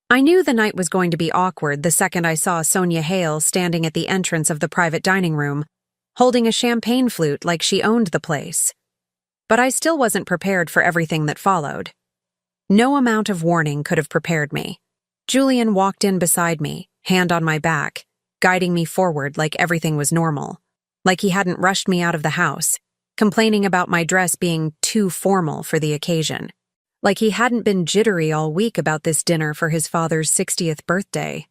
I knew the night was going to be awkward the second I saw Sonia Hale standing at the entrance of the private dining room, holding a champagne flute like she owned the place. But I still wasn't prepared for everything that followed. No amount of warning could have prepared me. Julian walked in beside me, hand on my back, guiding me forward like everything was normal, like he hadn't rushed me out of the house, complaining about my dress being too formal for the occasion, like he hadn't been jittery all week about this dinner for his father's 60th birthday.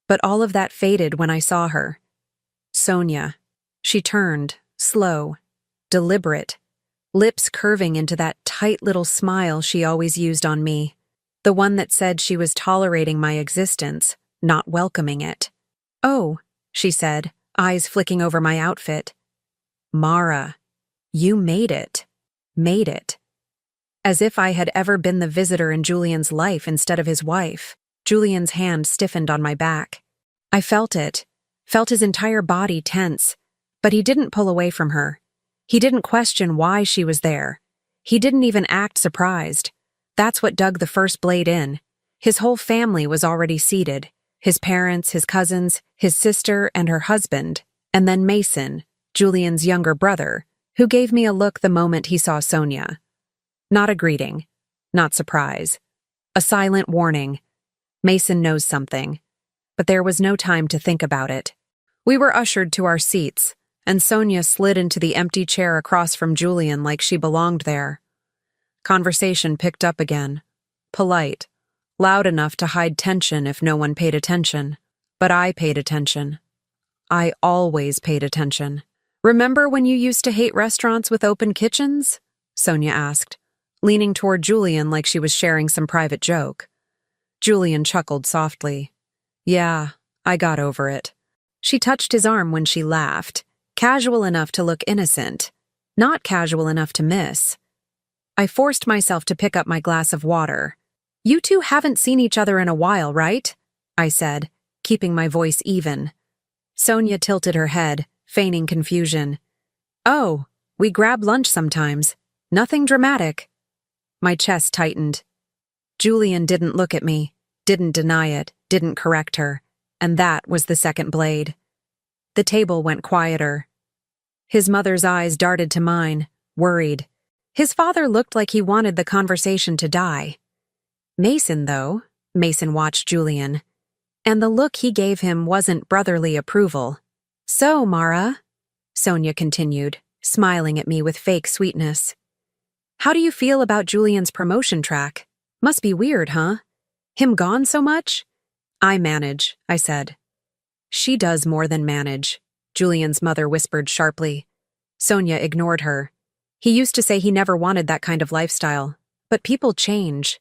But all of that faded when I saw her. Sonia. She turned, slow, deliberate, lips curving into that tight little smile she always used on me, the one that said she was tolerating my existence, not welcoming it. "Oh," she said, eyes flicking over my outfit. "Mara, you made it. Made it." As if I had ever been the visitor in Julian's life instead of his wife, Julian's hand stiffened on my back. I felt it, felt his entire body tense, but he didn't pull away from her. He didn't question why she was there. He didn't even act surprised. That's what dug the first blade in. His whole family was already seated. His parents, his cousins, his sister, and her husband, and then Mason, Julian's younger brother, who gave me a look the moment he saw Sonia. Not a greeting, not surprise. A silent warning. Mason knows something. But there was no time to think about it. We were ushered to our seats, and Sonia slid into the empty chair across from Julian like she belonged there. Conversation picked up again. Polite. Loud enough to hide tension if no one paid attention. But I paid attention. I always paid attention. "Remember when you used to hate restaurants with open kitchens?" Sonia asked, leaning toward Julian like she was sharing some private joke. Julian chuckled softly. "Yeah, I got over it." She touched his arm when she laughed, casual enough to look innocent, not casual enough to miss. I forced myself to pick up my glass of water. "You two haven't seen each other in a while, right?" I said, keeping my voice even. Sonia tilted her head, feigning confusion. "Oh, we grab lunch sometimes. Nothing dramatic." My chest tightened. Julian didn't look at me, didn't deny it, didn't correct her, and that was the second blade. The table went quieter. His mother's eyes darted to mine, worried. His father looked like he wanted the conversation to die. Mason, though, Mason watched Julian, and the look he gave him wasn't brotherly approval. "So, Mara," Sonia continued, smiling at me with fake sweetness. "How do you feel about Julian's promotion track? Must be weird, huh? Him gone so much?" "I manage," I said. "She does more than manage," Julian's mother whispered sharply. Sonia ignored her. "He used to say he never wanted that kind of lifestyle. But people change.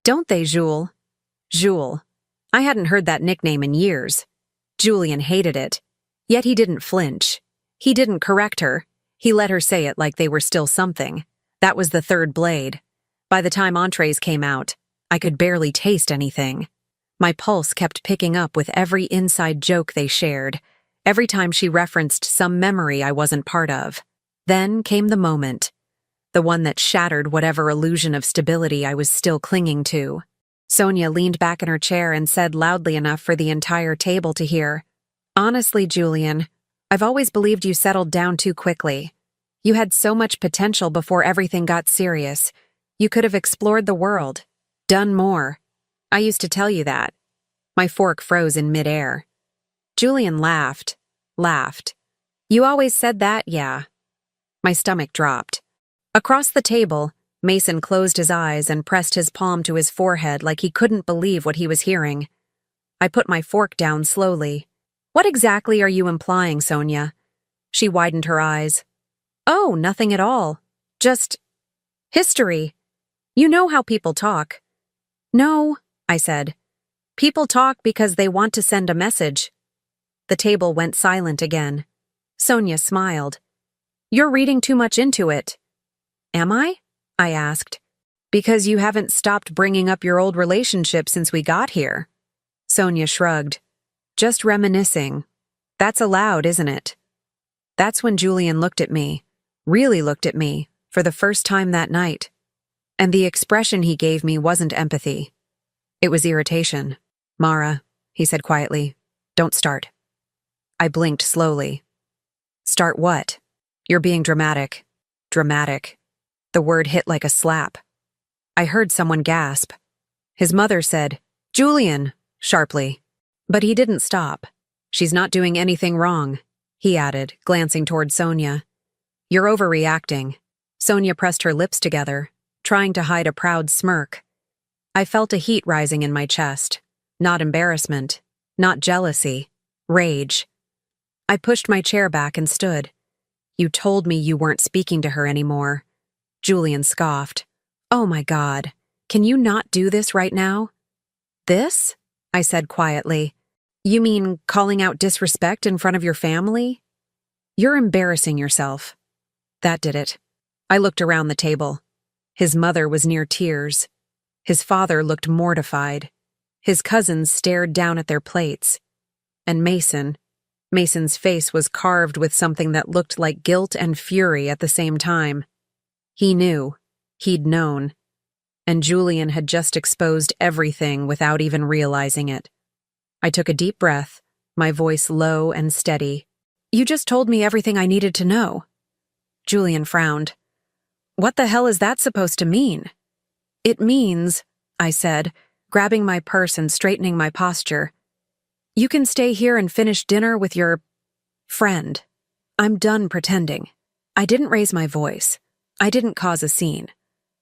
Don't they, Jules?" Jules. I hadn't heard that nickname in years. Julian hated it. Yet he didn't flinch. He didn't correct her. He let her say it like they were still something. That was the third blade. By the time entrees came out, I could barely taste anything. My pulse kept picking up with every inside joke they shared, every time she referenced some memory I wasn't part of. Then came the moment. The one that shattered whatever illusion of stability I was still clinging to. Sonia leaned back in her chair and said loudly enough for the entire table to hear, "Honestly, Julian, I've always believed you settled down too quickly. You had so much potential before everything got serious. You could have explored the world, done more. I used to tell you that." My fork froze in midair. Julian laughed. "You always said that, yeah." My stomach dropped. Across the table, Mason closed his eyes and pressed his palm to his forehead like he couldn't believe what he was hearing. I put my fork down slowly. "What exactly are you implying, Sonia?" She widened her eyes. "Oh, nothing at all. Just history. You know how people talk." "No," I said. "People talk because they want to send a message." The table went silent again. Sonia smiled. "You're reading too much into it." "Am I?" I asked. "Because you haven't stopped bringing up your old relationship since we got here." Sonia shrugged. "Just reminiscing. That's allowed, isn't it?" That's when Julian looked at me, really looked at me, for the first time that night. And the expression he gave me wasn't empathy. It was irritation. "Mara," he said quietly, "don't start." I blinked slowly. "Start what?" "You're being dramatic." Dramatic. The word hit like a slap. I heard someone gasp. His mother said, "Julian," sharply. But he didn't stop. "She's not doing anything wrong," he added, glancing toward Sonia. "You're overreacting." Sonia pressed her lips together, trying to hide a proud smirk. I felt a heat rising in my chest. Not embarrassment, not jealousy, rage. I pushed my chair back and stood. "You told me you weren't speaking to her anymore." Julian scoffed. "Oh my God, can you not do this right now?" "This?" I said quietly. "You mean calling out disrespect in front of your family? You're embarrassing yourself." That did it. I looked around the table. His mother was near tears. His father looked mortified. His cousins stared down at their plates. And Mason's face was carved with something that looked like guilt and fury at the same time. He knew. He'd known. And Julian had just exposed everything without even realizing it. I took a deep breath, my voice low and steady. "You just told me everything I needed to know." Julian frowned. "What the hell is that supposed to mean?" "It means," I said, grabbing my purse and straightening my posture, "you can stay here and finish dinner with your friend. I'm done pretending." I didn't raise my voice. I didn't cause a scene.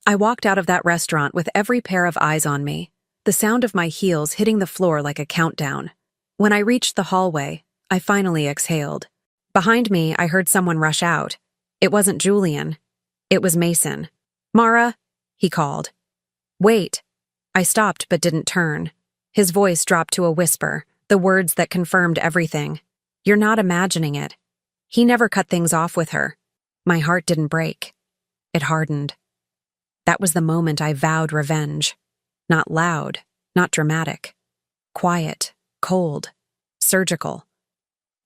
I walked out of that restaurant with every pair of eyes on me, the sound of my heels hitting the floor like a countdown. When I reached the hallway, I finally exhaled. Behind me, I heard someone rush out. It wasn't Julian. It was Mason. "Mara," he called. "Wait." I stopped but didn't turn. His voice dropped to a whisper, the words that confirmed everything. "You're not imagining it. He never cut things off with her." My heart didn't break. It hardened. That was the moment I vowed revenge. Not loud, not dramatic. Quiet, cold, surgical.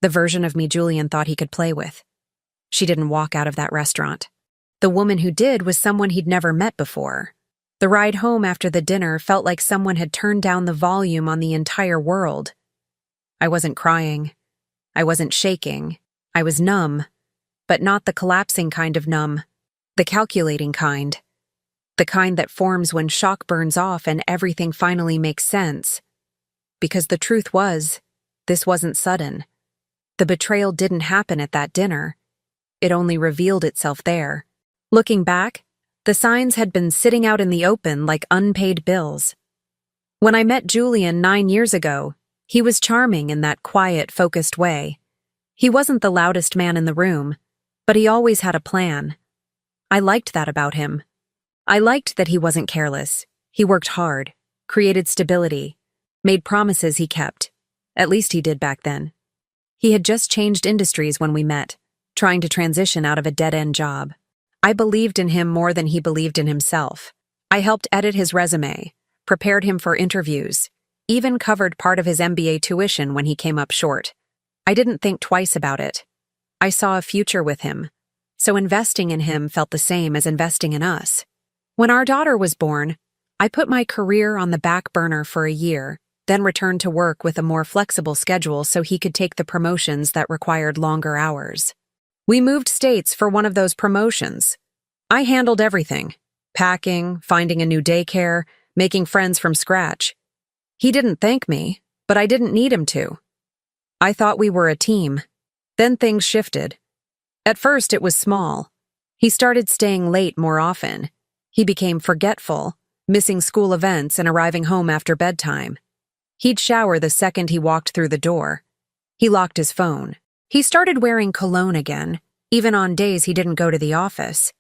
The version of me Julian thought he could play with. She didn't walk out of that restaurant. The woman who did was someone he'd never met before. The ride home after the dinner felt like someone had turned down the volume on the entire world. I wasn't crying. I wasn't shaking. I was numb, but not the collapsing kind of numb. The calculating kind. The kind that forms when shock burns off and everything finally makes sense. Because the truth was, this wasn't sudden. The betrayal didn't happen at that dinner. It only revealed itself there. Looking back, the signs had been sitting out in the open like unpaid bills. When I met Julian 9 years ago, he was charming in that quiet, focused way. He wasn't the loudest man in the room, but he always had a plan. I liked that about him. I liked that he wasn't careless. He worked hard, created stability, made promises he kept. At least he did back then. He had just changed industries when we met, trying to transition out of a dead-end job. I believed in him more than he believed in himself. I helped edit his resume, prepared him for interviews, even covered part of his MBA tuition when he came up short. I didn't think twice about it. I saw a future with him, so investing in him felt the same as investing in us. When our daughter was born, I put my career on the back burner for a year, then returned to work with a more flexible schedule so he could take the promotions that required longer hours. We moved states for one of those promotions. I handled everything: packing, finding a new daycare, making friends from scratch. He didn't thank me, but I didn't need him to. I thought we were a team. Then things shifted. At first, it was small. He started staying late more often. He became forgetful, missing school events and arriving home after bedtime. He'd shower the second he walked through the door. He locked his phone. He started wearing cologne again, even on days he didn't go to the office.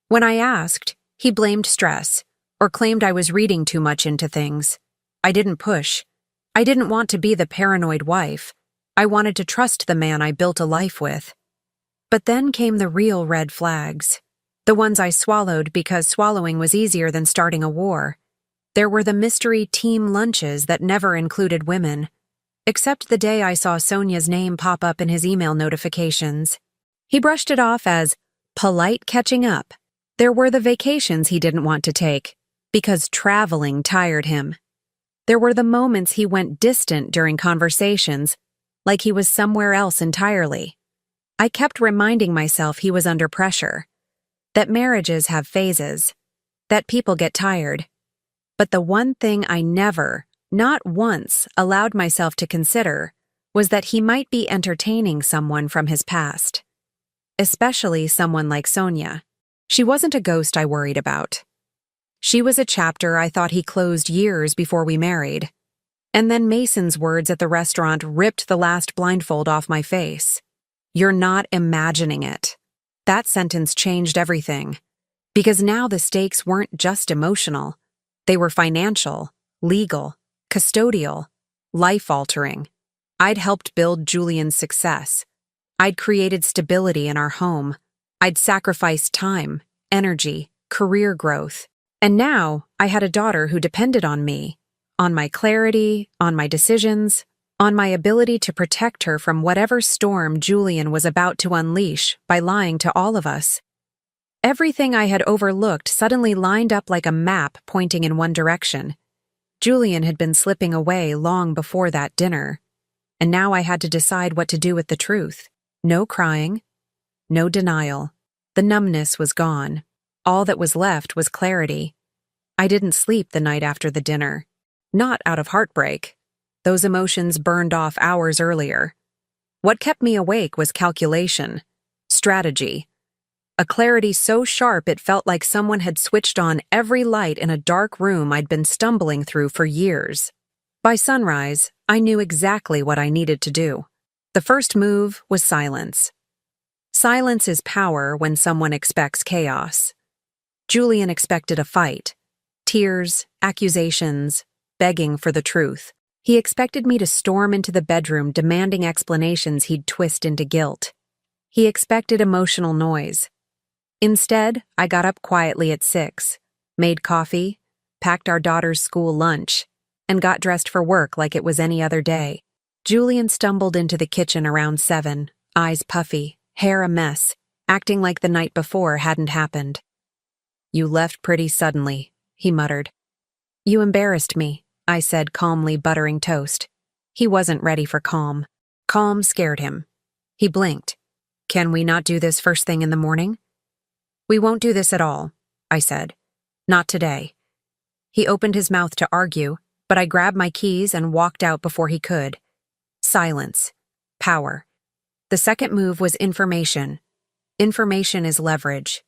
When I asked, he blamed stress, or claimed I was reading too much into things. I didn't push. I didn't want to be the paranoid wife. I wanted to trust the man I built a life with. But then came the real red flags. The ones I swallowed because swallowing was easier than starting a war. There were the mystery team lunches that never included women. Except the day I saw Sonia's name pop up in his email notifications. He brushed it off as polite catching up. There were the vacations he didn't want to take, because traveling tired him. There were the moments he went distant during conversations, like he was somewhere else entirely. I kept reminding myself he was under pressure, that marriages have phases, that people get tired. But the one thing I never, not once, allowed myself to consider was that he might be entertaining someone from his past. Especially someone like Sonia. She wasn't a ghost I worried about. She was a chapter I thought he closed years before we married. And then Mason's words at the restaurant ripped the last blindfold off my face. "You're not imagining it." That sentence changed everything. Because now the stakes weren't just emotional. They were financial, legal, custodial, life-altering. I'd helped build Julian's success. I'd created stability in our home. I'd sacrificed time, energy, career growth. And now I had a daughter who depended on me, on my clarity, on my decisions, on my ability to protect her from whatever storm Julian was about to unleash by lying to all of us. Everything I had overlooked suddenly lined up like a map pointing in one direction. Julian had been slipping away long before that dinner, and now I had to decide what to do with the truth. No crying, no denial. The numbness was gone. All that was left was clarity. I didn't sleep the night after the dinner. Not out of heartbreak. Those emotions burned off hours earlier. What kept me awake was calculation, strategy. A clarity so sharp it felt like someone had switched on every light in a dark room I'd been stumbling through for years. By sunrise, I knew exactly what I needed to do. The first move was silence. Silence is power when someone expects chaos. Julian expected a fight. Tears, accusations, begging for the truth. He expected me to storm into the bedroom demanding explanations he'd twist into guilt. He expected emotional noise. Instead, I got up quietly at 6, made coffee, packed our daughter's school lunch, and got dressed for work like it was any other day. Julian stumbled into the kitchen around 7, eyes puffy, hair a mess, acting like the night before hadn't happened. "You left pretty suddenly," he muttered. "You embarrassed me," I said, calmly buttering toast. He wasn't ready for calm. Calm scared him. He blinked. "Can we not do this first thing in the morning?" "We won't do this at all," I said. "Not today." He opened his mouth to argue, but I grabbed my keys and walked out before he could. Silence. Power. The second move was information. Information is leverage.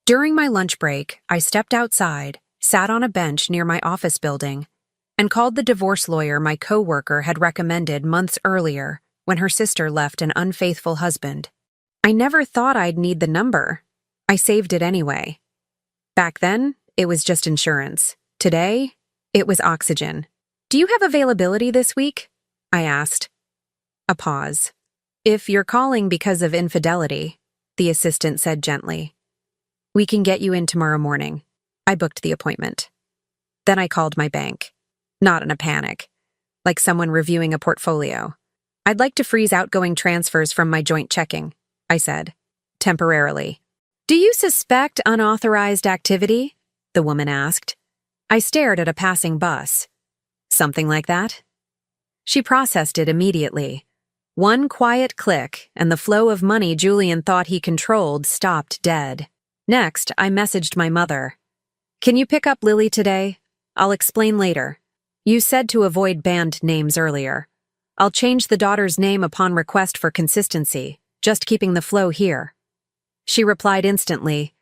During my lunch break, I stepped outside, sat on a bench near my office building, and called the divorce lawyer my coworker had recommended months earlier when her sister left an unfaithful husband. I never thought I'd need the number. I saved it anyway. Back then, it was just insurance. Today, it was oxygen. "Do you have availability this week?" I asked. A pause. "If you're calling because of infidelity," the assistant said gently, "we can get you in tomorrow morning." I booked the appointment. Then I called my bank. Not in a panic, like someone reviewing a portfolio. "I'd like to freeze outgoing transfers from my joint checking," I said, temporarily. "Do you suspect unauthorized activity?" the woman asked. I stared at a passing bus. "Something like that?" She processed it immediately. One quiet click, and the flow of money Julian thought he controlled stopped dead. Next, I messaged my mother. "Can you pick up Lily today? I'll explain later. You said to avoid band names earlier. I'll change the daughter's name upon request for consistency, just keeping the flow here." She replied instantly,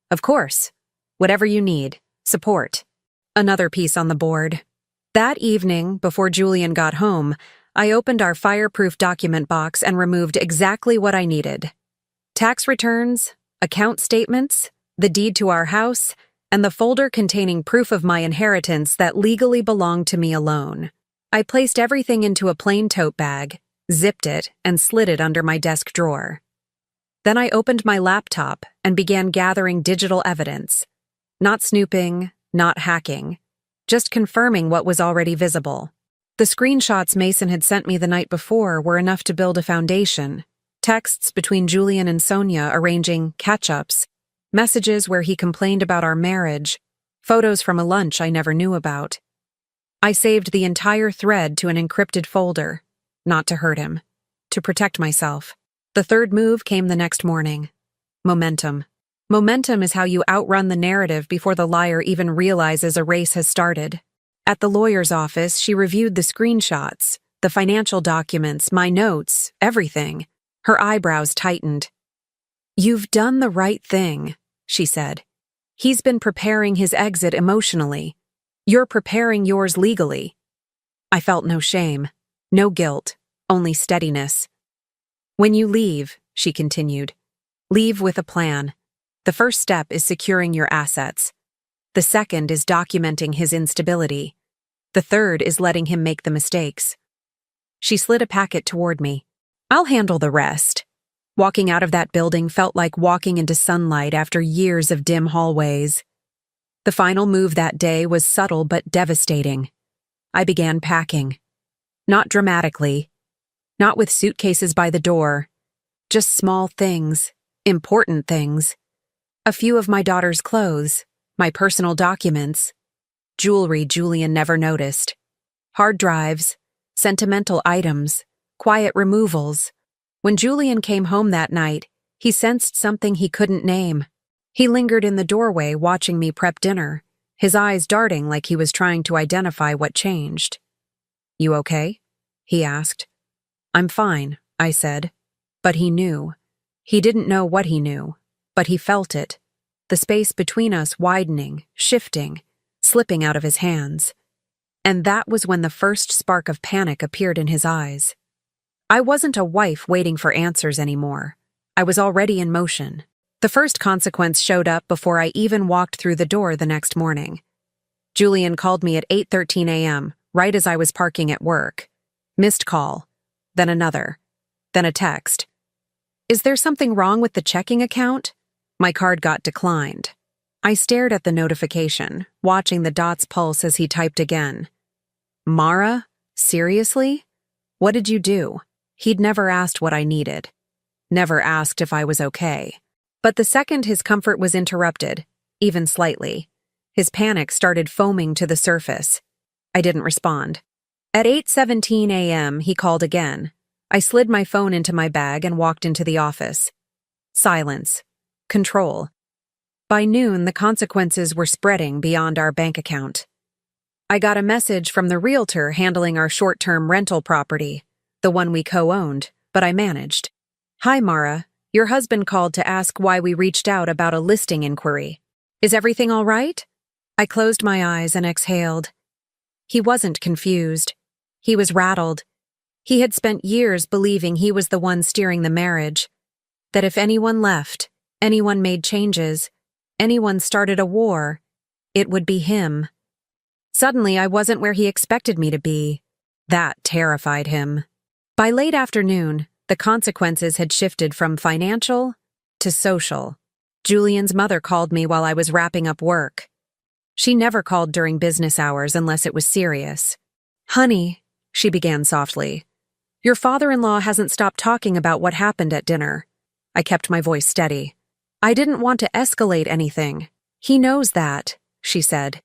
"Of course. Whatever you need. Support." Another piece on the board. That evening, before Julian got home, I opened our fireproof document box and removed exactly what I needed. Tax returns, account statements, the deed to our house, and the folder containing proof of my inheritance that legally belonged to me alone. I placed everything into a plain tote bag, zipped it, and slid it under my desk drawer. Then I opened my laptop and began gathering digital evidence. Not snooping, not hacking, just confirming what was already visible. The screenshots Mason had sent me the night before were enough to build a foundation. Texts between Julian and Sonia arranging catch-ups, messages where he complained about our marriage, photos from a lunch I never knew about. I saved the entire thread to an encrypted folder, not to hurt him, to protect myself. The third move came the next morning. Momentum. Momentum is how you outrun the narrative before the liar even realizes a race has started. At the lawyer's office, she reviewed the screenshots, the financial documents, my notes, everything. Her eyebrows tightened. "You've done the right thing," she said. "He's been preparing his exit emotionally. You're preparing yours legally." I felt no shame, no guilt, only steadiness. "When you leave," she continued, "leave with a plan. The first step is securing your assets. The second is documenting his instability. The third is letting him make the mistakes." She slid a packet toward me. "I'll handle the rest." Walking out of that building felt like walking into sunlight after years of dim hallways. The final move that day was subtle but devastating. I began packing. Not dramatically. Not with suitcases by the door. Just small things, important things. A few of my daughter's clothes, my personal documents, jewelry Julian never noticed, hard drives, sentimental items, quiet removals. When Julian came home that night, he sensed something he couldn't name. He lingered in the doorway watching me prep dinner, his eyes darting like he was trying to identify what changed. "You okay?" he asked. "I'm fine," I said. But he knew. He didn't know what he knew, but he felt it. The space between us widening, shifting, slipping out of his hands. And that was when the first spark of panic appeared in his eyes. I wasn't a wife waiting for answers anymore. I was already in motion. The first consequence showed up before I even walked through the door the next morning. Julian called me at 8:13 a.m., right as I was parking at work. Missed call. Then another. Then a text. "Is there something wrong with the checking account?" My card got declined. I stared at the notification, watching the dots pulse as he typed again. "Mara? Seriously? What did you do?" He'd never asked what I needed. Never asked if I was okay. But the second his comfort was interrupted, even slightly, his panic started foaming to the surface. I didn't respond. At 8:17 a.m., he called again. I slid my phone into my bag and walked into the office. Silence. Control. By noon, the consequences were spreading beyond our bank account. I got a message from the realtor handling our short-term rental property, the one we co-owned, but I managed. "Hi, Mara. Your husband called to ask why we reached out about a listing inquiry. Is everything all right?" I closed my eyes and exhaled. He wasn't confused. He was rattled. He had spent years believing he was the one steering the marriage, that if anyone left, anyone made changes, anyone started a war, it would be him. Suddenly, I wasn't where he expected me to be. That terrified him. By late afternoon, the consequences had shifted from financial to social. Julian's mother called me while I was wrapping up work. She never called during business hours unless it was serious. "Honey," she began softly, "your father-in-law hasn't stopped talking about what happened at dinner." I kept my voice steady. "I didn't want to escalate anything. He knows that," she said.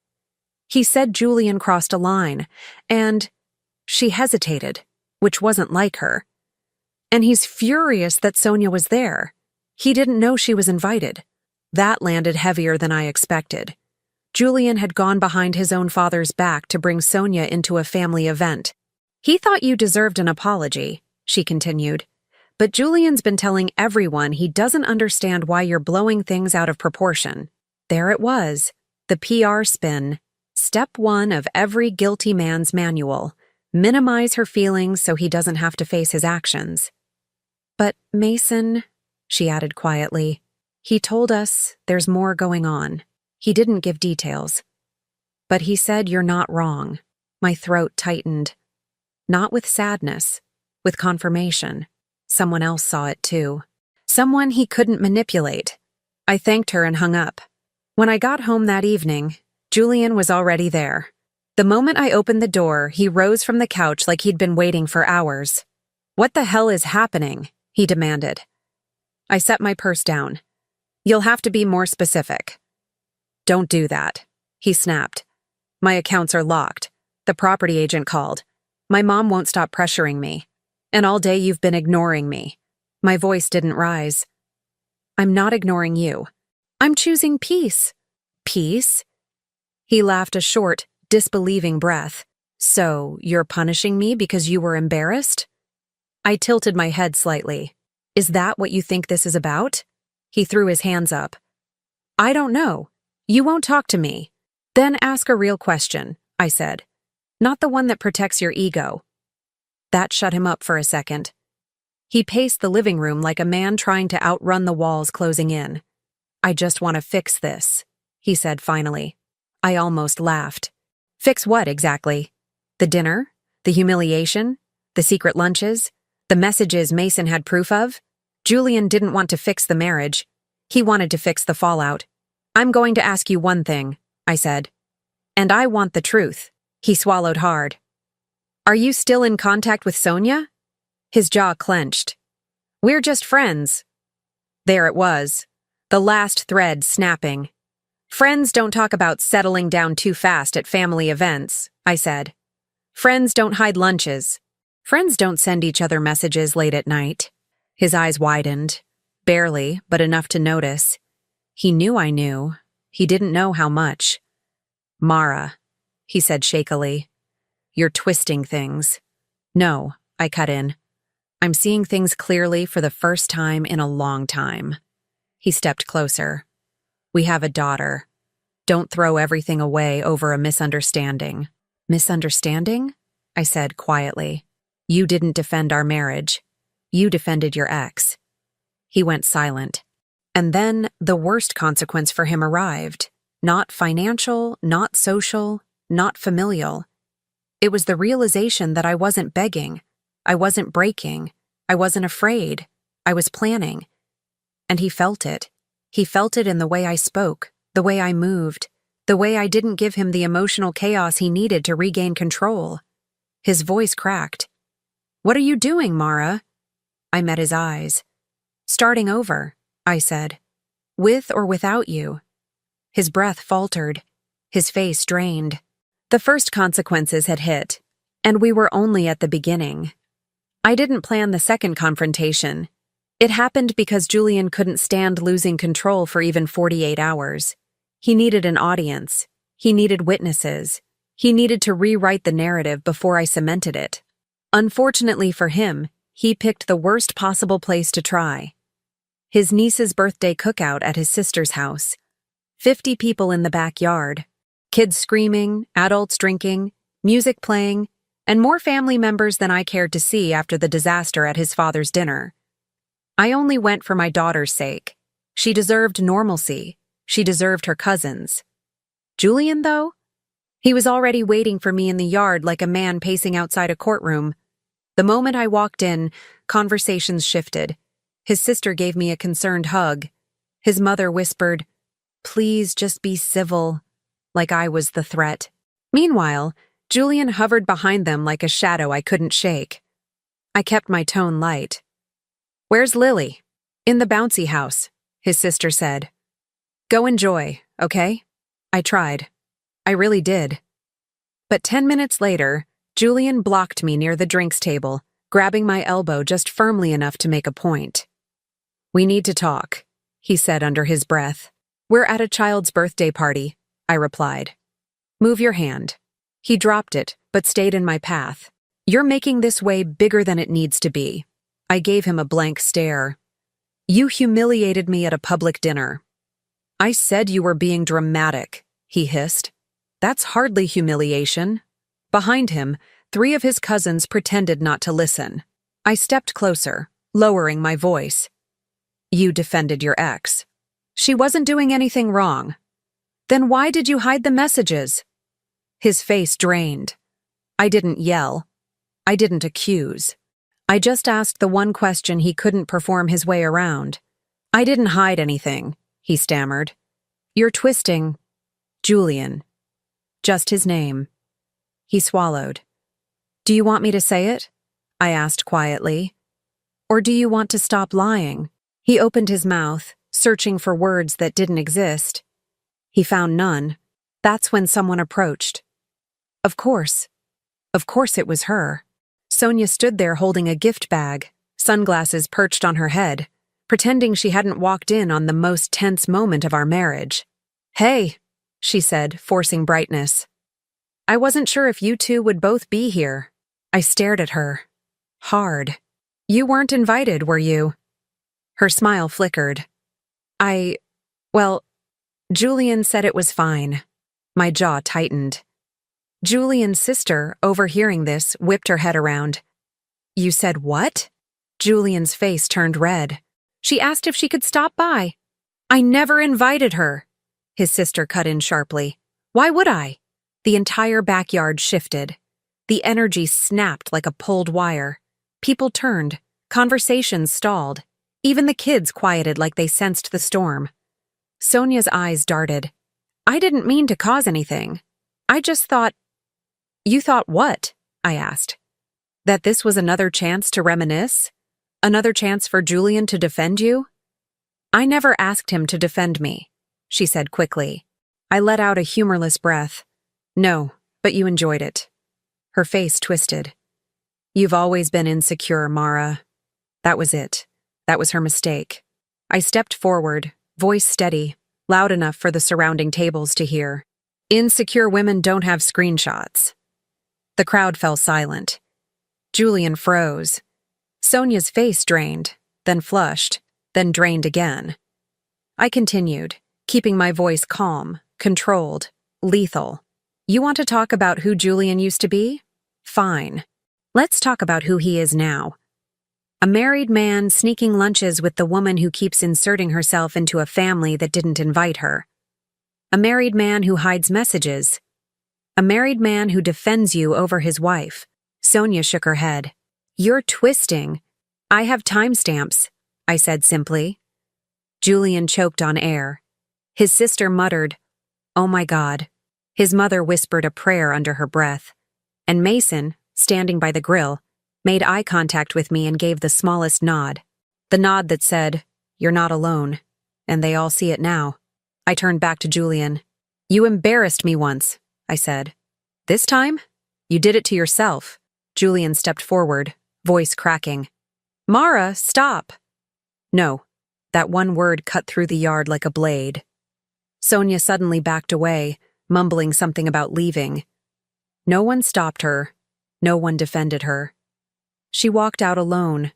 "He said Julian crossed a line, and—" She hesitated, which wasn't like her. "And he's furious that Sonia was there. He didn't know she was invited." That landed heavier than I expected. Julian had gone behind his own father's back to bring Sonia into a family event. "He thought you deserved an apology," she continued. "But Julian's been telling everyone he doesn't understand why you're blowing things out of proportion." There it was, the PR spin. Step 1 of every guilty man's manual. Minimize her feelings so he doesn't have to face his actions. "But Mason," she added quietly, "he told us there's more going on. He didn't give details. But he said you're not wrong." My throat tightened. Not with sadness, with confirmation. Someone else saw it too. Someone he couldn't manipulate. I thanked her and hung up. When I got home that evening, Julian was already there. The moment I opened the door, he rose from the couch like he'd been waiting for hours. "What the hell is happening?" he demanded. I set my purse down. "You'll have to be more specific." "Don't do that," he snapped. "My accounts are locked. The property agent called. My mom won't stop pressuring me. And all day you've been ignoring me. My voice didn't rise. I'm not ignoring you. I'm choosing peace. Peace? He laughed a short, disbelieving breath. So, you're punishing me because you were embarrassed? I tilted my head slightly. Is that what you think this is about? He threw his hands up. I don't know. You won't talk to me. Then ask a real question, I said. Not the one that protects your ego. That shut him up for a second. He paced the living room like a man trying to outrun the walls closing in. I just want to fix this, he said finally. I almost laughed. Fix what exactly? The dinner? The humiliation? The secret lunches? The messages Mason had proof of? Julian didn't want to fix the marriage. He wanted to fix the fallout. I'm going to ask you one thing, I said. And I want the truth. He swallowed hard. Are you still in contact with Sonia? His jaw clenched. We're just friends. There it was, the last thread snapping. Friends don't talk about settling down too fast at family events, I said. Friends don't hide lunches. Friends don't send each other messages late at night. His eyes widened. Barely, but enough to notice. He knew I knew. He didn't know how much. Mara, he said shakily. You're twisting things. No, I cut in. I'm seeing things clearly for the first time in a long time. He stepped closer. We have a daughter. Don't throw everything away over a misunderstanding. Misunderstanding? I said quietly. You didn't defend our marriage. You defended your ex. He went silent. And then the worst consequence for him arrived. Not financial, not social, not familial. It was the realization that I wasn't begging. I wasn't breaking. I wasn't afraid. I was planning. And he felt it. He felt it in the way I spoke, the way I moved, the way I didn't give him the emotional chaos he needed to regain control. His voice cracked. What are you doing, Mara? I met his eyes. Starting over, I said. With or without you. His breath faltered. His face drained. The first consequences had hit, and we were only at the beginning. I didn't plan the second confrontation. It happened because Julian couldn't stand losing control for even 48 hours. He needed an audience. He needed witnesses. He needed to rewrite the narrative before I cemented it. Unfortunately for him, he picked the worst possible place to try. His niece's birthday cookout at his sister's house. 50 people in the backyard. Kids screaming, adults drinking, music playing, and more family members than I cared to see after the disaster at his father's dinner. I only went for my daughter's sake. She deserved normalcy. She deserved her cousins. Julian, though? He was already waiting for me in the yard like a man pacing outside a courtroom. The moment I walked in, conversations shifted. His sister gave me a concerned hug. His mother whispered, "Please just be civil," like I was the threat. Meanwhile, Julian hovered behind them like a shadow I couldn't shake. I kept my tone light. "Where's Lily?" "In the bouncy house," his sister said. "Go enjoy, okay?" I tried. I really did. But 10 minutes later, Julian blocked me near the drinks table, grabbing my elbow just firmly enough to make a point. "We need to talk," he said under his breath. "We're at a child's birthday party," I replied. "Move your hand." He dropped it, but stayed in my path. "You're making this way bigger than it needs to be." I gave him a blank stare. "You humiliated me at a public dinner." "I said you were being dramatic," he hissed. "That's hardly humiliation." Behind him, 3 of his cousins pretended not to listen. I stepped closer, lowering my voice. "You defended your ex. She wasn't doing anything wrong. Then why did you hide the messages?" His face drained. I didn't yell. I didn't accuse. I just asked the one question he couldn't perform his way around. "I didn't hide anything," he stammered. "You're twisting Julian." Just his name. He swallowed. "Do you want me to say it?" I asked quietly. "Or do you want to stop lying?" He opened his mouth, searching for words that didn't exist. He found none. That's when someone approached. "Of course," Of course it was her. Sonia stood there holding a gift bag, sunglasses perched on her head, pretending she hadn't walked in on the most tense moment of our marriage. "Hey," she said, forcing brightness. "I wasn't sure if you two would both be here." I stared at her. Hard. "You weren't invited, were you?" Her smile flickered. Well, Julian said it was fine." My jaw tightened. Julian's sister, overhearing this, whipped her head around. "You said what?" Julian's face turned red. "She asked if she could stop by." "I never invited her," his sister cut in sharply. "Why would I?" The entire backyard shifted. The energy snapped like a pulled wire. People turned. Conversations stalled. Even the kids quieted like they sensed the storm. Sonia's eyes darted. "I didn't mean to cause anything. I just thought—" "You thought what?" I asked. "That this was another chance to reminisce? Another chance for Julian to defend you?" "I never asked him to defend me," she said quickly. I let out a humorless breath. "No, but you enjoyed it." Her face twisted. "You've always been insecure, Mara." That was it. That was her mistake. I stepped forward, voice steady, loud enough for the surrounding tables to hear. "Insecure women don't have screenshots." The crowd fell silent. Julian froze. Sonia's face drained, then flushed, then drained again. I continued, keeping my voice calm, controlled, lethal. "You want to talk about who Julian used to be? Fine. Let's talk about who he is now. A married man sneaking lunches with the woman who keeps inserting herself into a family that didn't invite her. A married man who hides messages. A married man who defends you over his wife." Sonia shook her head. "You're twisting." "I have timestamps," I said simply. Julian choked on air. His sister muttered, "Oh my God." His mother whispered a prayer under her breath. And Mason, standing by the grill, made eye contact with me and gave the smallest nod. The nod that said, "You're not alone." And they all see it now. I turned back to Julian. "You embarrassed me once," I said. "This time? You did it to yourself." Julian stepped forward, voice cracking. "Mara, stop." No. That one word cut through the yard like a blade. Sonia suddenly backed away, mumbling something about leaving. No one stopped her. No one defended her. She walked out alone,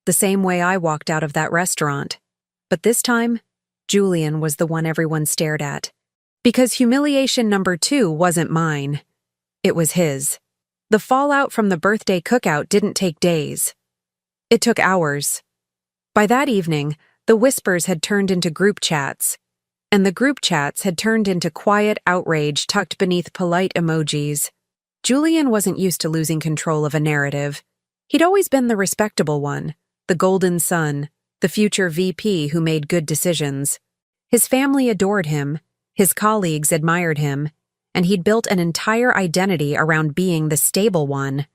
the same way I walked out of that restaurant. But this time, Julian was the one everyone stared at. Because humiliation number 2 wasn't mine. It was his. The fallout from the birthday cookout didn't take days. It took hours. By that evening, the whispers had turned into group chats, and the group chats had turned into quiet outrage tucked beneath polite emojis. Julian wasn't used to losing control of a narrative. He'd always been the respectable one, the golden son, the future VP who made good decisions. His family adored him, his colleagues admired him, and he'd built an entire identity around being the stable one.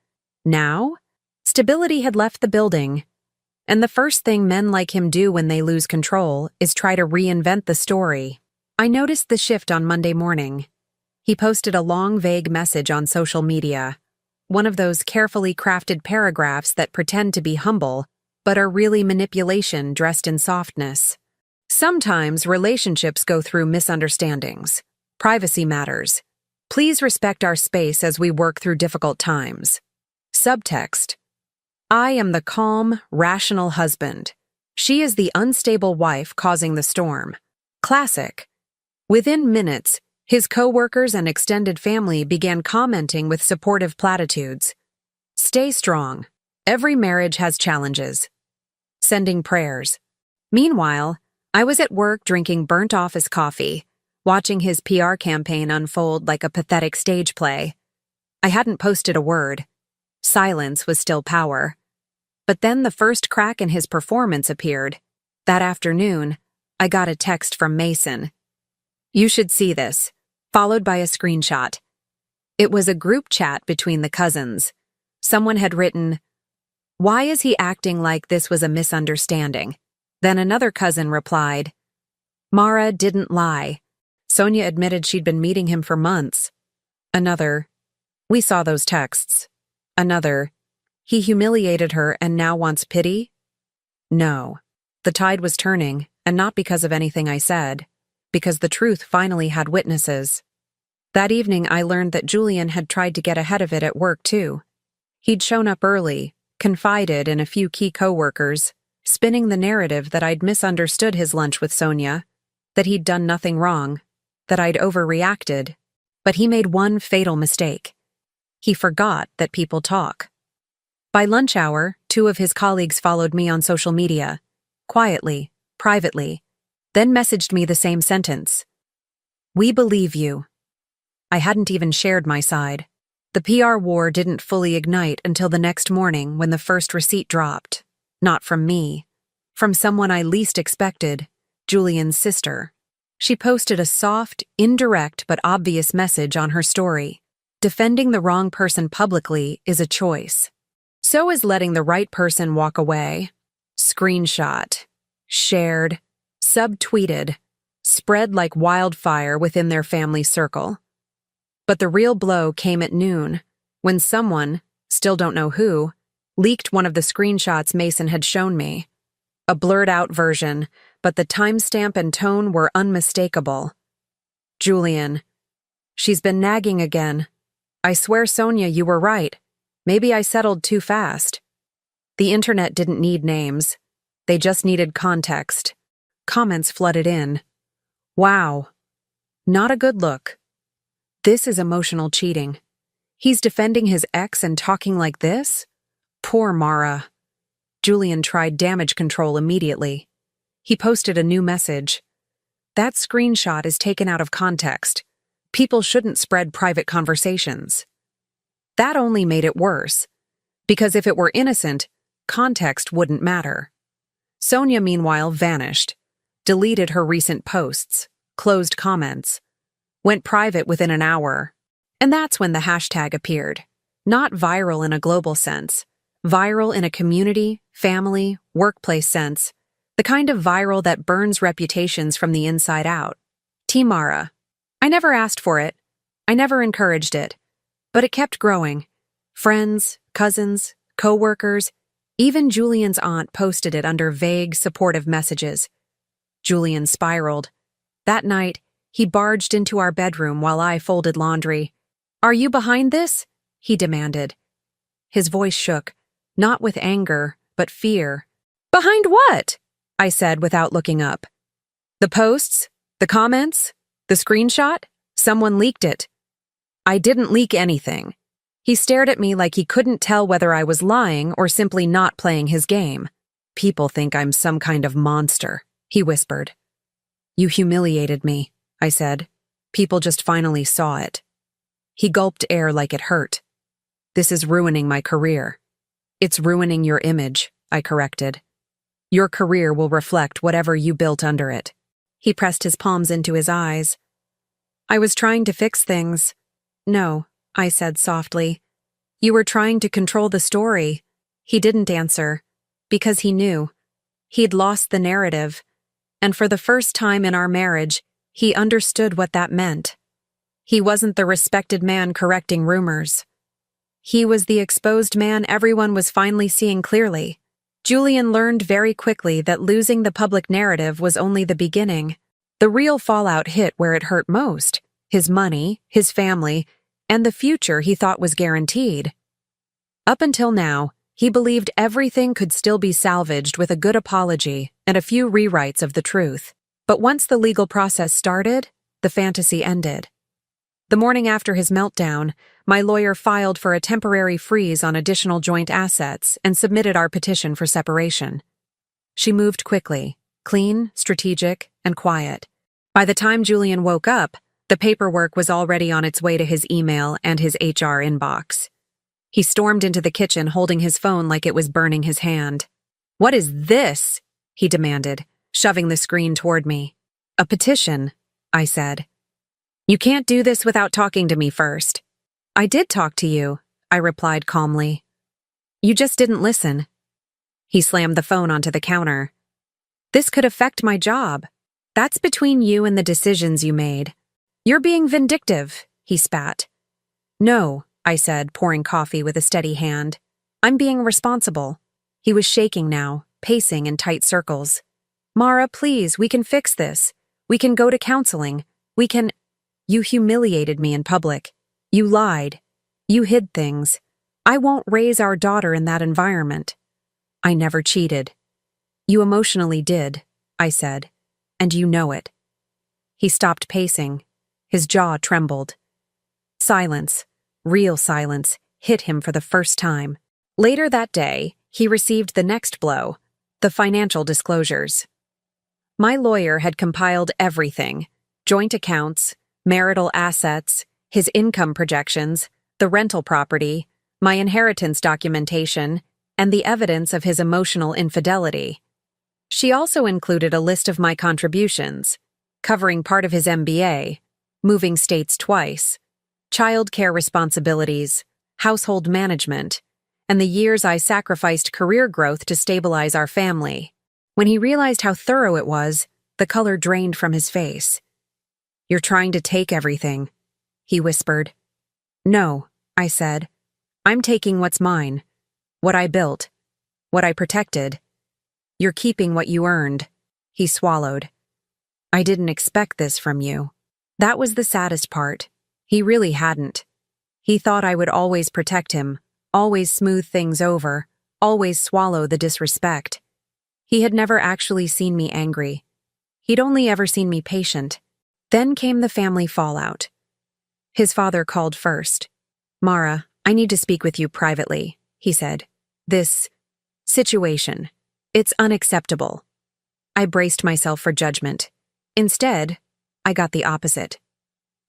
Now, stability had left the building, and the first thing men like him do when they lose control is try to reinvent the story. I noticed the shift on Monday morning. He posted a long, vague message on social media. One of those carefully crafted paragraphs that pretend to be humble, but are really manipulation dressed in softness. Sometimes relationships go through misunderstandings. Privacy matters. Please respect our space as we work through difficult times. Subtext: I am the calm, rational husband. She is the unstable wife causing the storm. Classic. Within minutes, his co-workers and extended family began commenting with supportive platitudes. Stay strong. Every marriage has challenges. Sending prayers. Meanwhile, I was at work drinking burnt office coffee, watching his PR campaign unfold like a pathetic stage play. I hadn't posted a word. Silence was still power. But then the first crack in his performance appeared. That afternoon, I got a text from Mason. You should see this, followed by a screenshot. It was a group chat between the cousins. Someone had written, "Why is he acting like this was a misunderstanding?" Then another cousin replied, "Mara didn't lie. Sonia admitted she'd been meeting him for months." Another, We saw those texts. Another, he humiliated her and now wants pity? No. The tide was turning, and not because of anything I said, because the truth finally had witnesses. That evening I learned that Julian had tried to get ahead of it at work too. He'd shown up early, confided in a few key coworkers, spinning the narrative that I'd misunderstood his lunch with Sonia, that he'd done nothing wrong, that I'd overreacted. But he made one fatal mistake. He forgot that people talk. By lunch hour, 2 of his colleagues followed me on social media, quietly, privately, then messaged me the same sentence. "We believe you." I hadn't even shared my side. The PR war didn't fully ignite until the next morning when the first receipt dropped. Not from me. From someone I least expected, Julian's sister. She posted a soft, indirect but obvious message on her story. Defending the wrong person publicly is a choice. So is letting the right person walk away. Screenshot. Shared. Subtweeted. Spread like wildfire within their family circle. But the real blow came at noon, when someone, still don't know who, leaked one of the screenshots Mason had shown me. A blurred-out version, but the timestamp and tone were unmistakable. Julian. "She's been nagging again. I swear, Sonia, you were right. Maybe I settled too fast." The internet didn't need names. They just needed context. Comments flooded in. "Wow. Not a good look. This is emotional cheating. He's defending his ex and talking like this? Poor Mara." Julian tried damage control immediately. He posted a new message. "That screenshot is taken out of context. People shouldn't spread private conversations." That only made it worse, because if it were innocent, context wouldn't matter. Sonia, meanwhile, vanished, deleted her recent posts, closed comments, went private within an hour. And that's when the hashtag appeared. Not viral in a global sense, viral in a community, family, workplace sense, the kind of viral that burns reputations from the inside out. Team Mara. I never asked for it. I never encouraged it. But it kept growing. Friends, cousins, co-workers, even Julian's aunt posted it under vague, supportive messages. Julian spiraled. That night, he barged into our bedroom while I folded laundry. "Are you behind this?" he demanded. His voice shook, not with anger, but fear. "Behind what?" I said without looking up. "The posts? The comments? The screenshot? Someone leaked it." "I didn't leak anything." He stared at me like he couldn't tell whether I was lying or simply not playing his game. "People think I'm some kind of monster," he whispered. "You humiliated me," I said. "People just finally saw it." He gulped air like it hurt. "This is ruining my career." "It's ruining your image," I corrected. "Your career will reflect whatever you built under it." He pressed his palms into his eyes. "I was trying to fix things." "No," I said softly. "You were trying to control the story." He didn't answer, because he knew. He'd lost the narrative, and for the first time in our marriage, he understood what that meant. He wasn't the respected man correcting rumors. He was the exposed man everyone was finally seeing clearly. Julian learned very quickly that losing the public narrative was only the beginning. The real fallout hit where it hurt most: his money, his family, and the future he thought was guaranteed. Up until now, he believed everything could still be salvaged with a good apology and a few rewrites of the truth. But once the legal process started, the fantasy ended. The morning after his meltdown, my lawyer filed for a temporary freeze on additional joint assets and submitted our petition for separation. She moved quickly, clean, strategic, and quiet. By the time Julian woke up, the paperwork was already on its way to his email and his HR inbox. He stormed into the kitchen holding his phone like it was burning his hand. "What is this?" he demanded, shoving the screen toward me. "A petition," I said. "You can't do this without talking to me first." "I did talk to you," I replied calmly. "You just didn't listen." He slammed the phone onto the counter. "This could affect my job. That's between you and the decisions you made." "You're being vindictive," he spat. "No, I said, pouring coffee with a steady hand. I'm being responsible. He was shaking now, pacing in tight circles. Mara, please, we can fix this. We can go to counseling. We can— You humiliated me in public. You lied. You hid things. I won't raise our daughter in that environment. I never cheated. You emotionally did, I said, and you know it. He stopped pacing. His jaw trembled. Silence, real silence, hit him for the first time. Later that day, he received the next blow, the financial disclosures. My lawyer had compiled everything: joint accounts, marital assets, his income projections, the rental property, my inheritance documentation, and the evidence of his emotional infidelity. She also included a list of my contributions, covering part of his MBA, moving states twice, child care responsibilities, household management, and the years I sacrificed career growth to stabilize our family. When he realized how thorough it was, the color drained from his face. You're trying to take everything, he whispered. No, I said. I'm taking what's mine, what I built, what I protected. You're keeping what you earned, he swallowed. I didn't expect this from you. That was the saddest part. He really hadn't. He thought I would always protect him, always smooth things over, always swallow the disrespect. He had never actually seen me angry. He'd only ever seen me patient. Then came the family fallout. His father called first. Mara, I need to speak with you privately, he said. This situation, it's unacceptable. I braced myself for judgment. Instead, I got the opposite.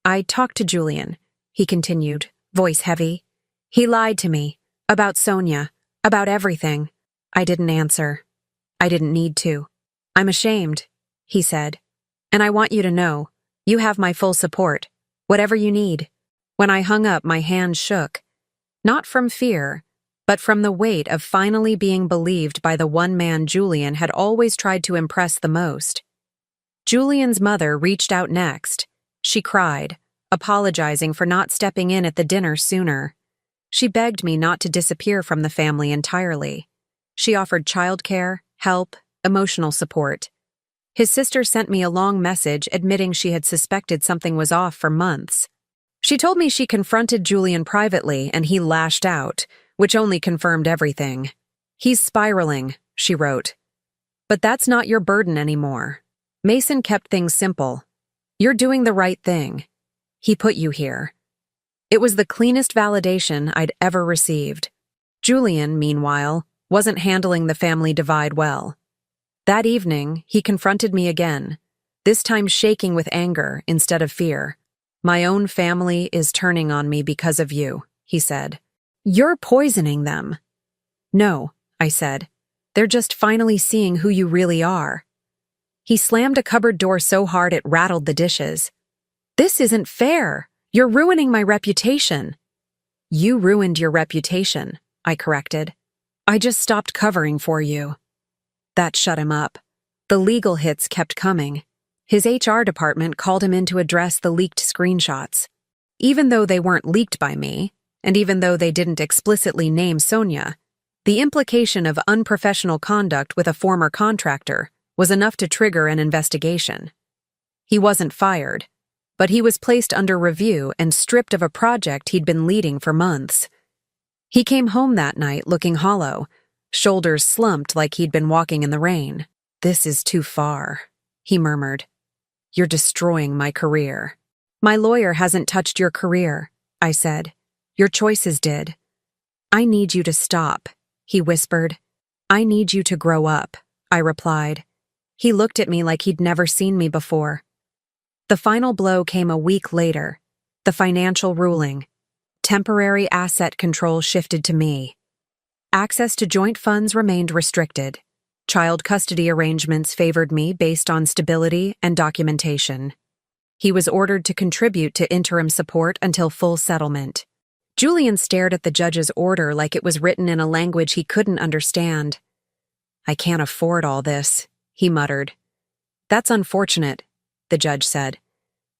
I talked to Julian, he continued, voice heavy. He lied to me, about Sonia, about everything. I didn't answer. I didn't need to. I'm ashamed, he said. And I want you to know, you have my full support, whatever you need. When I hung up, my hands shook. Not from fear, but from the weight of finally being believed by the one man Julian had always tried to impress the most. Julian's mother reached out next. She cried, apologizing for not stepping in at the dinner sooner. She begged me not to disappear from the family entirely. She offered childcare, help, emotional support. His sister sent me a long message admitting she had suspected something was off for months. She told me she confronted Julian privately and he lashed out, which only confirmed everything. He's spiraling, she wrote. But that's not your burden anymore. Mason kept things simple. You're doing the right thing. He put you here. It was the cleanest validation I'd ever received. Julian, meanwhile, wasn't handling the family divide well. That evening, he confronted me again, this time shaking with anger instead of fear. My own family is turning on me because of you, he said. You're poisoning them. No, I said. They're just finally seeing who you really are. He slammed a cupboard door so hard it rattled the dishes. This isn't fair. You're ruining my reputation. You ruined your reputation, I corrected. I just stopped covering for you. That shut him up. The legal hits kept coming. His HR department called him in to address the leaked screenshots. Even though they weren't leaked by me, and even though they didn't explicitly name Sonia, the implication of unprofessional conduct with a former contractor was enough to trigger an investigation. He wasn't fired, but he was placed under review and stripped of a project he'd been leading for months. He came home that night looking hollow, shoulders slumped like he'd been walking in the rain. This is too far, he murmured. You're destroying my career. My lawyer hasn't touched your career, I said. Your choices did. I need you to stop, he whispered. I need you to grow up, I replied. He looked at me like he'd never seen me before. The final blow came a week later, the financial ruling. Temporary asset control shifted to me. Access to joint funds remained restricted. Child custody arrangements favored me based on stability and documentation. He was ordered to contribute to interim support until full settlement. Julian stared at the judge's order like it was written in a language he couldn't understand. I can't afford all this, he muttered. That's unfortunate, the judge said.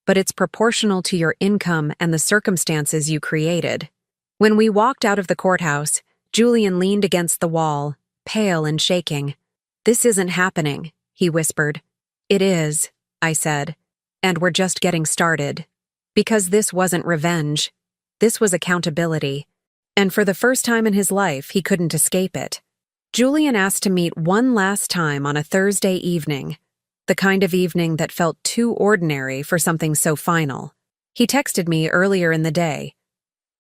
But it's proportional to your income and the circumstances you created. When we walked out of the courthouse, Julian leaned against the wall, pale and shaking. "This isn't happening," he whispered. "It is," I said. "And we're just getting started." Because this wasn't revenge. This was accountability. And for the first time in his life, he couldn't escape it. Julian asked to meet one last time on a Thursday evening, the kind of evening that felt too ordinary for something so final. He texted me earlier in the day.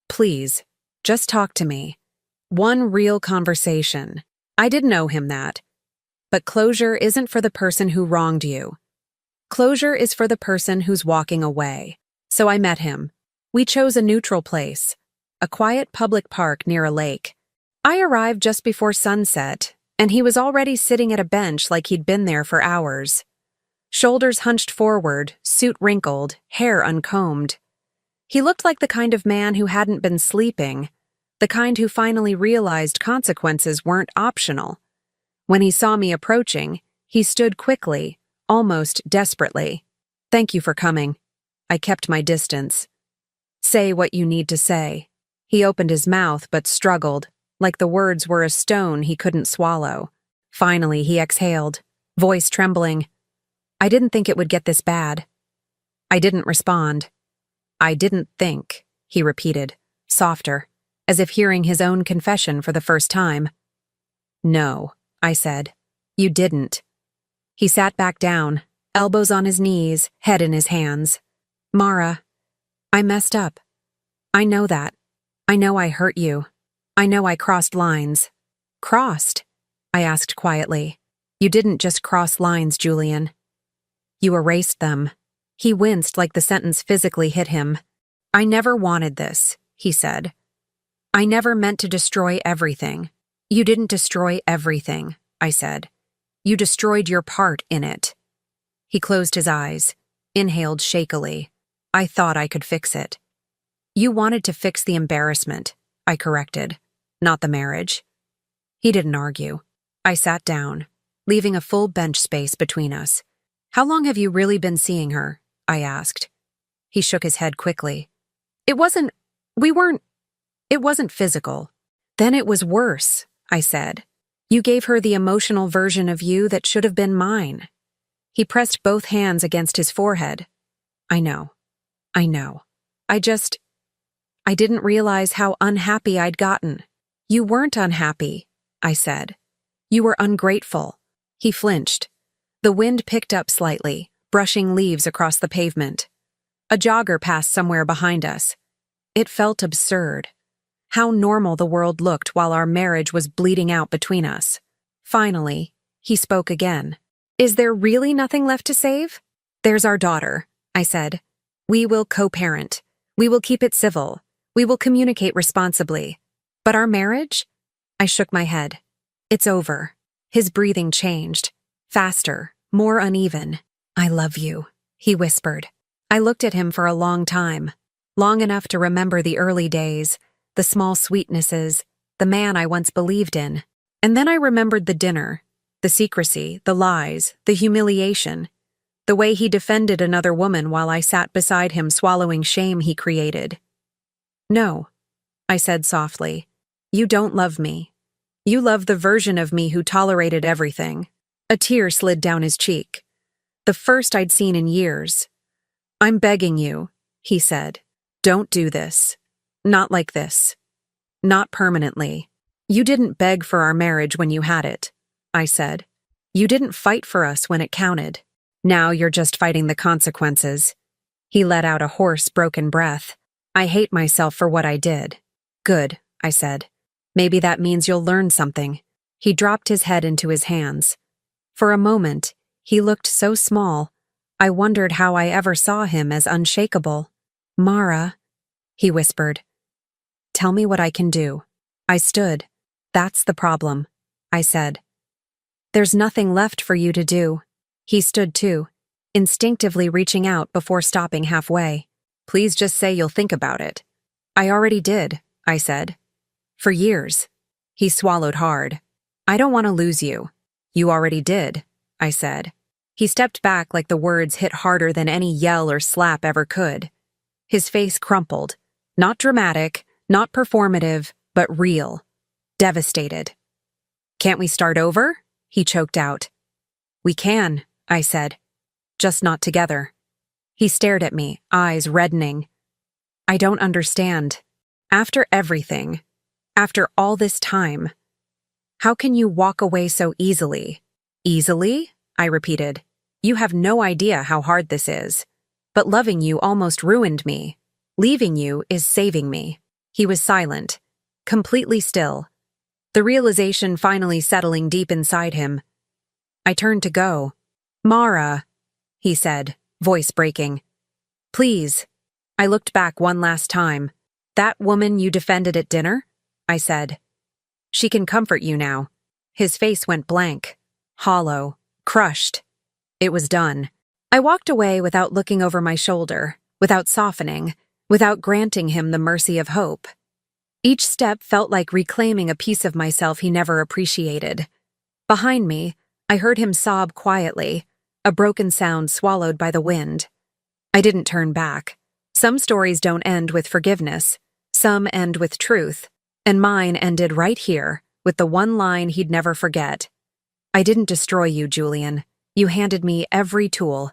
"Please, just talk to me. One real conversation." I didn't owe him that. But closure isn't for the person who wronged you. Closure is for the person who's walking away. So I met him. We chose a neutral place, a quiet public park near a lake. I arrived just before sunset, and he was already sitting at a bench like he'd been there for hours. Shoulders hunched forward, suit wrinkled, hair uncombed. He looked like the kind of man who hadn't been sleeping, the kind who finally realized consequences weren't optional. When he saw me approaching, he stood quickly, almost desperately. "Thank you for coming." I kept my distance. "Say what you need to say." He opened his mouth but struggled, like the words were a stone he couldn't swallow. Finally, he exhaled, voice trembling. "I didn't think it would get this bad." I didn't respond. "I didn't think," he repeated, softer, as if hearing his own confession for the first time. "No," I said. "You didn't." He sat back down, elbows on his knees, head in his hands. "Mara, I messed up. I know that. I know I hurt you. I know I crossed lines." "Crossed?" I asked quietly. "You didn't just cross lines, Julian. You erased them." He winced like the sentence physically hit him. "I never wanted this," he said. "I never meant to destroy everything." "You didn't destroy everything," I said. "You destroyed your part in it." He closed his eyes, inhaled shakily. "I thought I could fix it." "You wanted to fix the embarrassment," I corrected, "not the marriage." He didn't argue. I sat down, leaving a full bench space between us. "How long have you really been seeing her?" I asked. He shook his head quickly. It wasn't physical." "Then it was worse," I said. "You gave her the emotional version of you that should have been mine." He pressed both hands against his forehead. I know. I didn't realize how unhappy I'd gotten." "You weren't unhappy," I said. "You were ungrateful." He flinched. The wind picked up slightly, brushing leaves across the pavement. A jogger passed somewhere behind us. It felt absurd. How normal the world looked while our marriage was bleeding out between us. Finally, he spoke again. "Is there really nothing left to save?" "There's our daughter," I said. "We will co-parent. We will keep it civil. We will communicate responsibly. But our marriage?" I shook my head. "It's over." His breathing changed. Faster, more uneven. "I love you," he whispered. I looked at him for a long time. Long enough to remember the early days, the small sweetnesses, the man I once believed in. And then I remembered the dinner, the secrecy, the lies, the humiliation, the way he defended another woman while I sat beside him swallowing shame he created. "No," I said softly. "You don't love me. You love the version of me who tolerated everything." A tear slid down his cheek. The first I'd seen in years. "I'm begging you," he said. "Don't do this. Not like this. Not permanently." "You didn't beg for our marriage when you had it," I said. "You didn't fight for us when it counted. Now you're just fighting the consequences." He let out a hoarse, broken breath. "I hate myself for what I did." "Good," I said. "Maybe that means you'll learn something." He dropped his head into his hands. For a moment, he looked so small, I wondered how I ever saw him as unshakable. "Mara," he whispered. "Tell me what I can do." I stood. "That's the problem," I said. "There's nothing left for you to do." He stood too, instinctively reaching out before stopping halfway. "Please just say you'll think about it." "I already did," I said. "For years." He swallowed hard. "I don't want to lose you." "You already did," I said. He stepped back like the words hit harder than any yell or slap ever could. His face crumpled. Not dramatic, Not performative, but real. Devastated. "Can't we start over?" he choked out. "We can," I said. "Just not together." He stared at me, eyes reddening. "I don't understand. After everything, after all this time, how can you walk away so easily?" "Easily?" I repeated. "You have no idea how hard this is. But loving you almost ruined me. Leaving you is saving me." He was silent, completely still, the realization finally settling deep inside him. I turned to go. "Mara," he said, voice breaking. "Please." I looked back one last time. "That woman you defended at dinner?" I said. "She can comfort you now." His face went blank, hollow, crushed. It was done. I walked away without looking over my shoulder, without softening, without granting him the mercy of hope. Each step felt like reclaiming a piece of myself he never appreciated. Behind me, I heard him sob quietly, a broken sound swallowed by the wind. I didn't turn back. Some stories don't end with forgiveness. Some end with truth. And mine ended right here, with the one line he'd never forget. "I didn't destroy you, Julian. You handed me every tool."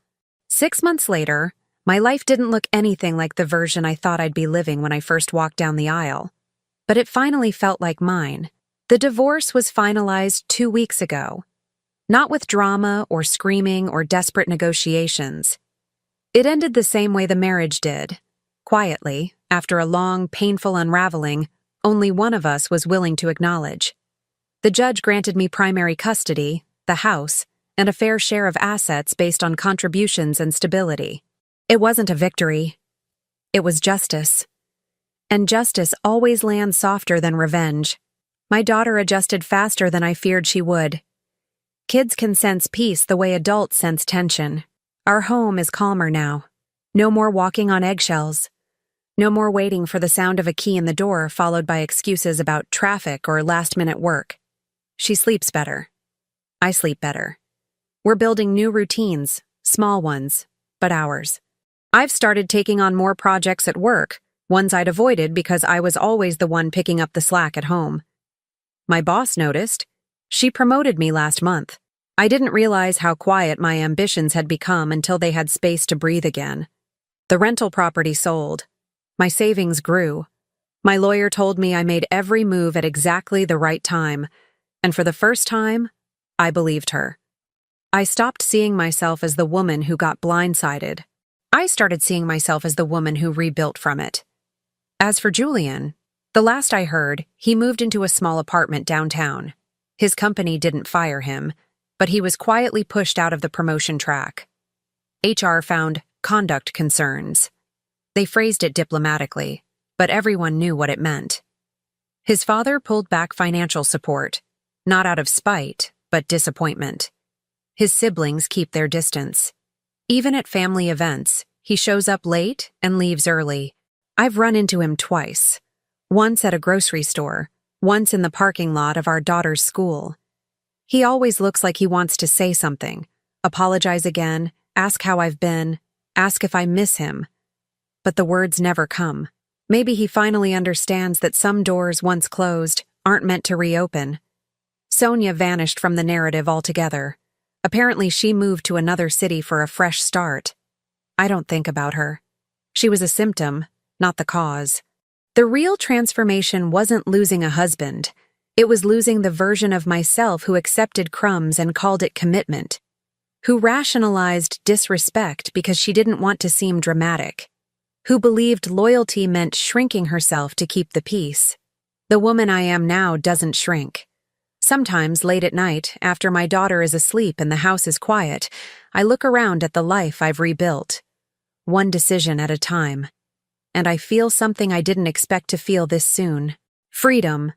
6 months later, my life didn't look anything like the version I thought I'd be living when I first walked down the aisle. But it finally felt like mine. The divorce was finalized 2 weeks ago. Not with drama or screaming or desperate negotiations. It ended the same way the marriage did. Quietly, after a long, painful unraveling, only one of us was willing to acknowledge. The judge granted me primary custody, the house, and a fair share of assets based on contributions and stability. It wasn't a victory. It was justice. And justice always lands softer than revenge. My daughter adjusted faster than I feared she would. Kids can sense peace the way adults sense tension. Our home is calmer now. No more walking on eggshells. No more waiting for the sound of a key in the door followed by excuses about traffic or last-minute work. She sleeps better. I sleep better. We're building new routines, small ones, but ours. I've started taking on more projects at work, ones I'd avoided because I was always the one picking up the slack at home. My boss noticed. She promoted me last month. I didn't realize how quiet my ambitions had become until they had space to breathe again. The rental property sold. My savings grew. My lawyer told me I made every move at exactly the right time, and for the first time, I believed her. I stopped seeing myself as the woman who got blindsided. I started seeing myself as the woman who rebuilt from it. As for Julian, the last I heard, he moved into a small apartment downtown. His company didn't fire him, but he was quietly pushed out of the promotion track. HR found conduct concerns. They phrased it diplomatically, but everyone knew what it meant. His father pulled back financial support, not out of spite, but disappointment. His siblings keep their distance. Even at family events, he shows up late and leaves early. I've run into him twice. Once at a grocery store, once in the parking lot of our daughter's school. He always looks like he wants to say something, apologize again, ask how I've been, ask if I miss him. But the words never come. Maybe he finally understands that some doors once closed aren't meant to reopen. Sonia vanished from the narrative altogether. Apparently she moved to another city for a fresh start. I don't think about her. She was a symptom, not the cause. The real transformation wasn't losing a husband. It was losing the version of myself who accepted crumbs and called it commitment, who rationalized disrespect because she didn't want to seem dramatic, who believed loyalty meant shrinking herself to keep the peace. The woman I am now doesn't shrink. Sometimes, late at night, after my daughter is asleep and the house is quiet, I look around at the life I've rebuilt, one decision at a time. And I feel something I didn't expect to feel this soon. Freedom,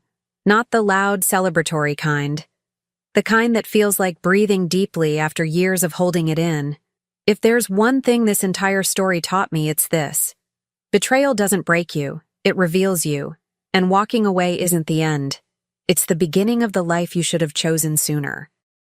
not the loud, celebratory kind. The kind that feels like breathing deeply after years of holding it in. If there's one thing this entire story taught me, it's this. Betrayal doesn't break you, it reveals you. And walking away isn't the end. It's the beginning of the life you should have chosen sooner.